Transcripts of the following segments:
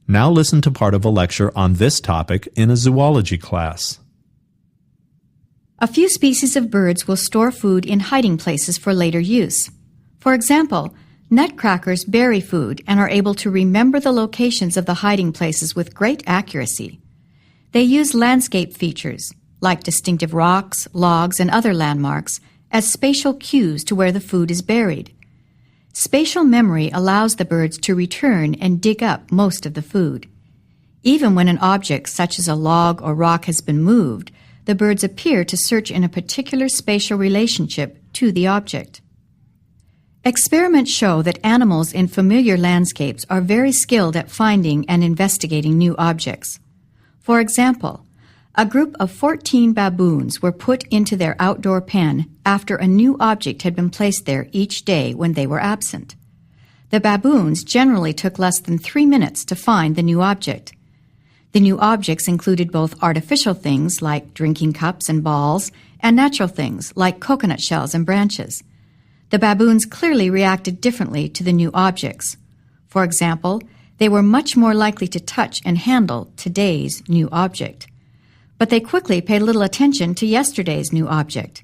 Now listen to part of a lecture on this topic in a zoology class. A few species of birds will store food in hiding places for later use. For example, nutcrackers bury food and are able to remember the locations of the hiding places with great accuracy. They use landscape features, like distinctive rocks, logs, and other landmarks, as spatial cues to where the food is buried. Spatial memory allows the birds to return and dig up most of the food. Even when an object such as a log or rock has been moved, the birds appear to search in a particular spatial relationship to the object. Experiments show that animals in familiar landscapes are very skilled at finding and investigating new objects. For example, a group of 14 baboons were put into their outdoor pen after a new object had been placed there each day when they were absent. The baboons generally took less than 3 minutes to find the new object. The new objects included both artificial things like drinking cups and balls and natural things like coconut shells and branches. The baboons clearly reacted differently to the new objects. For example, they were much more likely to touch and handle today's new object. But they quickly paid little attention to yesterday's new object.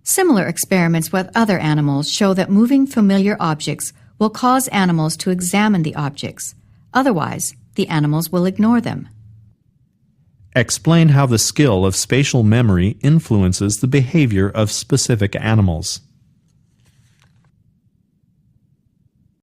Similar experiments with other animals show that moving familiar objects will cause animals to examine the objects. Otherwise, the animals will ignore them. Explain how the skill of spatial memory influences the behavior of specific animals.